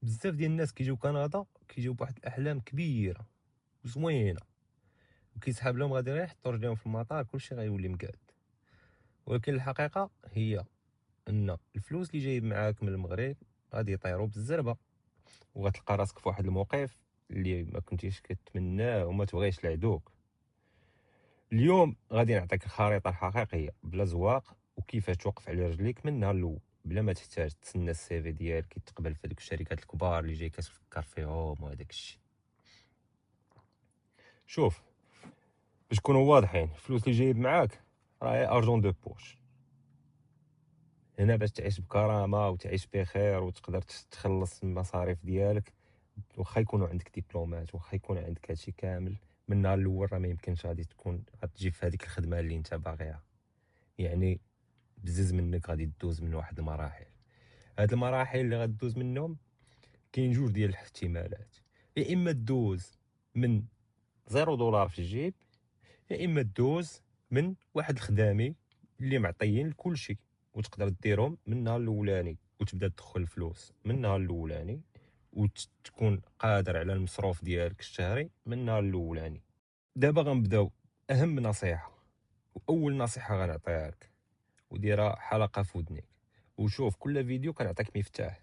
بزاف ديال الناس كيجيو كندا كيجيو بواحد الاحلام كبيره وزوينه، وكيسحاب لهم غادي غير يحطوا رجليهم في المطار كلشي غيولي مقاد. ولكن الحقيقه هي ان الفلوس اللي جايب معاك من المغرب غادي يطيروا بالزربه، وغتلقى راسك في واحد الموقف اللي ما كنتيش كتمناه وما تبغيش لعدوك. اليوم غادي نعطيك الخريطه الحقيقيه بلا زواق، وكيفاش توقف على رجليك من النهار الاول بلا ما تحتاج تسنى السي في ديالك يتقبل في هذوك الشركات الكبار اللي جاي كتفكر فيهم وهداك الشيء. شوف، باش نكونوا واضحين، الفلوس اللي جايب معاك راهي ارجون دو بوش. هنا باش تعيش بكرامه وتعيش بخير وتقدر تخلص المصاريف ديالك، واخا يكونوا عندك دبلومات واخا يكون عندك هادشي كامل، من النهار الاول راه ما يمكنش غادي تكون غتجي في هذيك الخدمه اللي انت باغيها. يعني بزز منك غادي تدوز من واحد المراحل. هاد المراحل اللي غدوز منهم كاين جوج ديال الاحتمالات: يا اما تدوز من $0 في الجيب، يا اما تدوز من واحد الخدامي اللي معطيين لكلشي وتقدر ديرهم من النهار الاولاني وتبدا تدخل الفلوس من النهار الاولاني وتكون قادر على المصروف ديالك الشهري من النهار الاولاني. دابا غنبداو اهم نصيحه، واول نصيحه غنعطيها لك وديرها حلقه في ودنيك. وشوف كل فيديو كنعطيك مفتاح.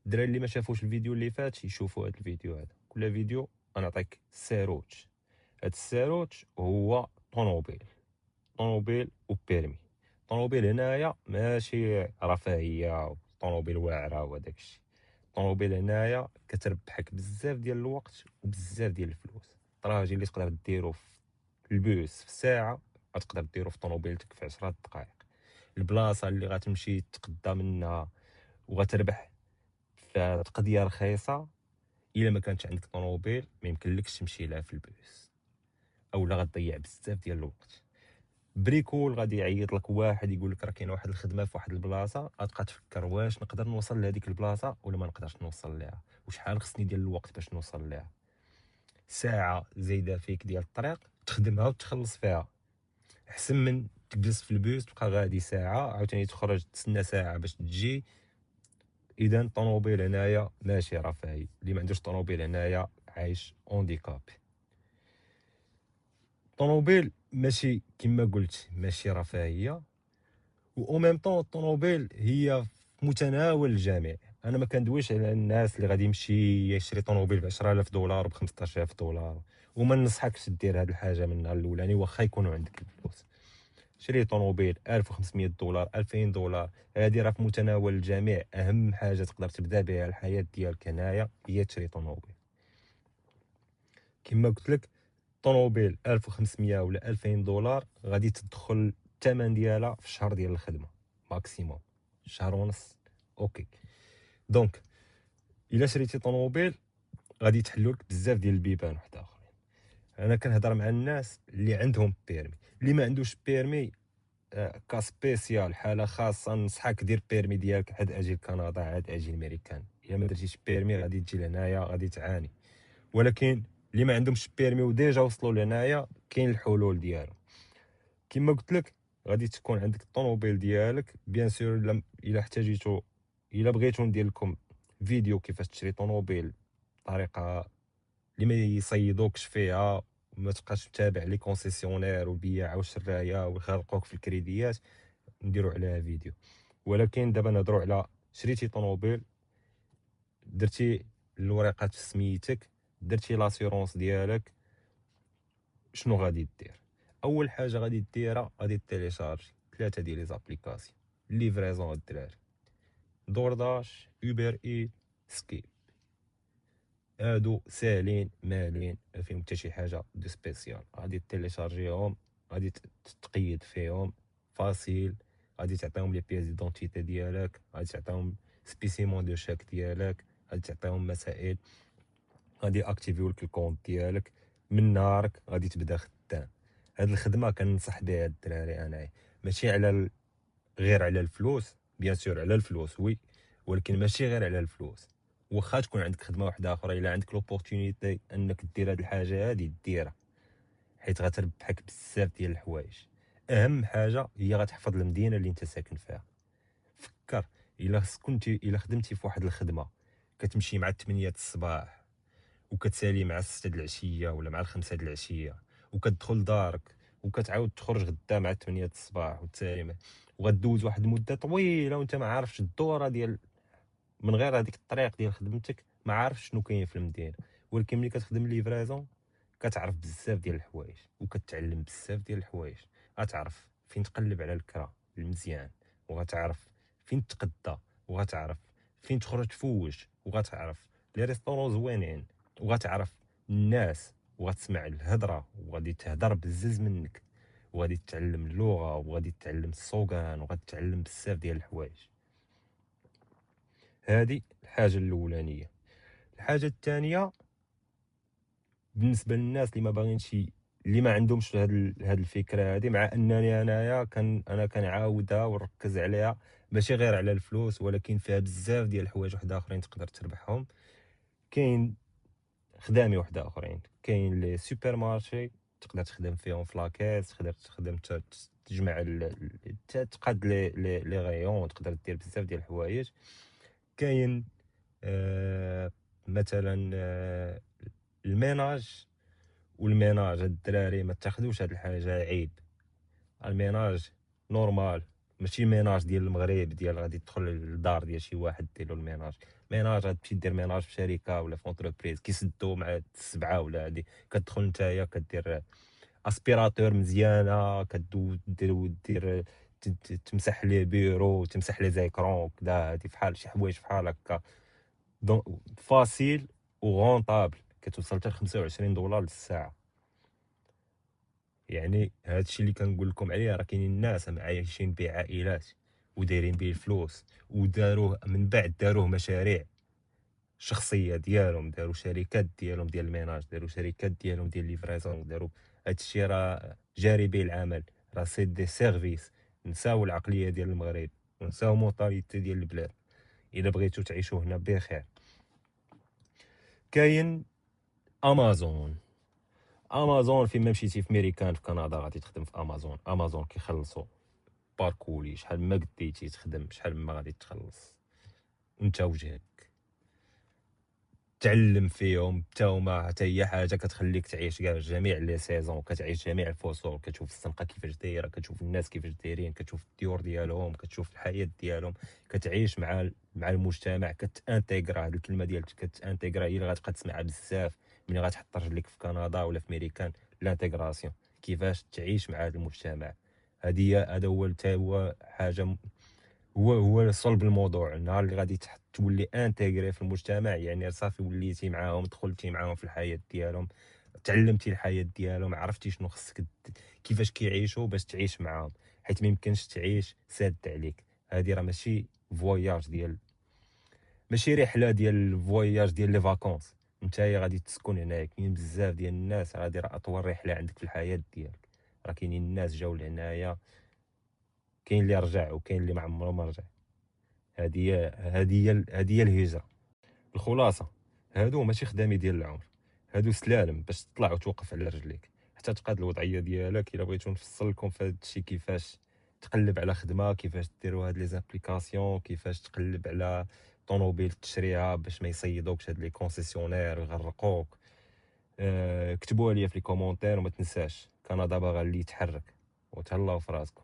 الدراري اللي ما شافوش الفيديو اللي فات يشوفوا هذا الفيديو هذا. كل فيديو غنعطيك ساروت. هاد الساروت هو طونوبيل وبيرمي. طونوبيل هنايا ماشي رفاهيه طونوبيل واعره وداك الشيء. طونوبيل هنايا كتربحك بزاف ديال الوقت وبزاف ديال الفلوس. الطراجي اللي تقدر ديرو في البوس في ساعه غتقدر ديرو في طونوبيلتك في 10 دقائق. البلاصه اللي غتمشي تقدا منها وغتربح في تقضيه رخيصه، الا ما كانش عندك طونوبيل ما يمكنلكش تمشي لها في البوس، اولا غتضيع بزاف ديال الوقت. بريكول غادي يعيط لك واحد يقول لك راه كاين واحد الخدمه في واحد البلاصه، غتبقى تفكر واش نقدر نوصل لهذيك البلاصه ولا ما نقدرش نوصل ليها، وشحال خصني ديال الوقت باش نوصل ليها. ساعه زايده فيك ديال الطريق تخدمها وتخلص فيها احسن من تجلس في البوس تبقى غادي ساعه عاوتاني تخرج تسنى ساعه باش تجي. اذا الطوموبيل هنايا ماشي رفاهي، اللي ما عندوش طوموبيل هنايا عايش اونديكاب. الطوموبيل ماشي كما قلت ماشي رفاهيه، و ميم طون الطوموبيل هي في متناول الجميع. انا ما كندويش على الناس اللي غادي يمشي يشري طوموبيل ب $10,000 ب $15,000، وما ننصحكش دير هاد الحاجه من النهار الاولاني واخا يكونوا عندك الفلوس. شري طوموبيل $1,500 $2,000، هادي راه في متناول الجميع. اهم حاجه تقدر تبدا بها الحياه ديالك هنايا هي تشري طوموبيل. كما قلت لك طوموبيل 1500 ولا $2000 غادي تدخل الثمن ديالها في الشهر ديال الخدمه ماكسيموم شهر ونص. اوكي، دونك الا شريتي طوموبيل غادي يتحلوا لك بزاف ديال البيبان واحد اخرين. انا كنهضر مع الناس اللي عندهم بيرمي. اللي ما عندوش بيرمي كسبيسيال حاله خاصه نصحك دير بيرمي ديالك عاد اجي لكندا عاد اجي لامريكان. الا ما درتيش بيرمي غادي تجي لهنايا غادي تعاني. ولكن اللي ما عندهمش بيرمي وديجا وصلوا لهنايا كاين الحلول ديالو. كما قلت لك غادي تكون عندك الطوموبيل ديالك بيان سور. الا احتاجيتو الا بغيتو ندير لكم فيديو كيفاش تشري طوموبيل بطريقه اللي ما يصيدوكش فيها وما تبقاش تتابع لي كونسيسيونير والبياعه والشرايه ويخرقوك في الكريديات، نديرو عليها فيديو. ولكن دابا نهضروا على شريتي طوموبيل، درتي الوريقات في سميتك، درتي لاسيرونس ديالك، شنو غادي دير؟ اول حاجه غادي ديرها غادي تيليشارجي 3 ديال لي زابليكاسيون ليفريزون الدراري: دورداش، اوبر اي، سكيب. هادو ساهلين مالين ما فيهم حتى شي حاجه دو سبيسيال. غادي تيليشارجيهم، غادي تقيد فيهم فاسيل، غادي تعطيهم لي بياس ديدونتيتي ديالك، غادي تعطيهم سبيسيمون دو شاك ديالك، غادي تعطيهم مسائل، غادي اكتيفيو لك الكونت ديالك. من نهارك غادي تبدا خدام. هاد الخدمه كننصح بها الدراري انايا، ماشي على غير على الفلوس، بيان سور على الفلوس وي، ولكن ماشي غير على الفلوس. واخا تكون عندك خدمه واحده اخرى الا عندك لوبورتونيتي انك دير هاد الحاجه هادي ديرها، حيت غتربحك بزاف ديال الحوايج. اهم حاجه هي غتحفظ المدينه اللي انت ساكن فيها. فكر، الا خدمتي في واحد الخدمه كتمشي مع 8 الصباح وكتسالي مع 6 د العشيه ولا مع 5 د العشيه، وكتدخل لدارك وكتعاود تخرج غدا مع 8 الصباح وتسالي وغدوز واحد المده طويله وانت ما عارفش الدوره ديال من غير هذيك الطريق ديال خدمتك، ما عارفش شنو كاين في المدينه. ولكن ملي كتخدم ليفرازون كتعرف بزاف ديال الحوايج وكتعلم بزاف ديال الحوايج. غتعرف فين تقلب على الكرا المزيان، وغتعرف فين تقدا، وغتعرف فين تخرج تفوج، وغتعرف لي ريستورون زوينين، وغتعرف الناس، وغتسمع الهضره وغادي تهضر بزز منك، وغادي تتعلم اللغه وغادي تتعلم السوقان وغادي تتعلم بزاف ديال الحوايج. هذه الحاجه الاولانيه. الحاجه الثانيه بالنسبه للناس اللي ما باغينش اللي ما عندهمش هاد الفكره هذه، مع انني انايا انا كنعاودها ونركز عليها، ماشي غير على الفلوس ولكن فيها بزاف ديال الحوايج واحد اخرين تقدر تربحهم. كاين خدامي واحد اخرين، كاين لي سوبر مارشي تقدر تخدم فيهم في لاكاس، تقدر تخدم تجمع تقاد لي غيون، تقدر دير بزاف ديال الحوايج. كاين مثلا الميناج. والميناج هاد الدراري ما تاخذوش هاد الحاجه عيب. الميناج نورمال، ماشي ميناج ديال المغرب ديال غادي تدخل للدار ديال شي واحد دير له الميناج. ميناج غتمشي دير ميناج في شركه ولا في اونتربريز كيسدو مع السبعه ولا هادي، كتدخل نتايا كدير اسبيراتور مزيانه، دير تمسح لي بيرو، تمسح لي زيكرون كدا، هادي فحال شي حوايج فحال هكا. دونك فاسيل وغونطابل، كتوصل حتى ل $25 للساعه. يعني هادشي اللي كنقول لكم عليه، راه كاينين الناس عايشين به عائلات ودايرين به الفلوس، وداروه من بعد داروه مشاريع شخصيه ديالهم، داروا شركات ديالهم ديال الميناج، داروا شركات ديالهم ديال ليفريزون، داروا هادشي راه جاري به العمل، راه سي دي سيرفيس. نساو العقليه ديال المغرب ونساو مونطاليتي ديال البلاد الا بغيتو تعيشوا هنا بخير. كاين امازون. امازون فين ما مشيتي في ميريكان في كندا غادي تخدم في امازون. امازون كيخلصوا باركولي شحال ما قديتي تخدم، شحال ما غادي تخلص انت وجهك. تعلم فيهم حتى هما، حتى هي حاجه كتخليك تعيش كاع جميع لي سيزون، كتعيش جميع الفصول، كتشوف الزنقه كيفاش دايره، كتشوف الناس كيفاش دايرين، كتشوف الديور ديالهم، كتشوف الحياه ديالهم، كتعيش مع المجتمع، كتانتيغرا. هاد الكلمه ديال كتانتيغرا هي اللي غتبقى تسمعها بزاف ملي غتحط رجليك في كندا ولا في ميريكان. لانتيغراسيون، كيفاش تعيش مع هذا المجتمع. هذا هو حتى هو حاجه، هو صلب الموضوع. النهار اللي غادي تولي انتيغري في المجتمع، يعني صافي وليتي معاهم، دخلتي معاهم في الحياه ديالهم، تعلمتي الحياه ديالهم، عرفتي شنو خصك كيفاش كيعيشوا باش تعيش معاهم، حيت ما يمكنش تعيش ساد عليك. هذه راه ماشي فواياج ديال، ماشي رحله ديال فواياج ديال لي فاكونس. نتايا غادي تسكن هنايا، كاين بزاف ديال الناس، هذه راه اطول رحله عندك في الحياه ديالك. راه كاينين الناس جاو لهنايا، كاين اللي رجع وكاين اللي ما عمره ما رجع. هذه هي الهجره. الخلاصه، هادو ماشي خدامي ديال العمر، هادو سلالم باش تطلع وتوقف على رجليك حتى تقاد الوضعيه ديالك. الا بغيتو نفصل لكم في هذا الشيء، كيفاش تقلب على خدمه، كيفاش ديروا هاد لي زابليكاسيون، كيفاش تقلب على طوموبيل تشريها باش ما يصيدوكش هاد لي كونسيسيونير ويغرقوك. كتبوها ليا في لي كومونتير، وما تنساش كندا باغا اللي يتحرك. وتهلاو في راسكم.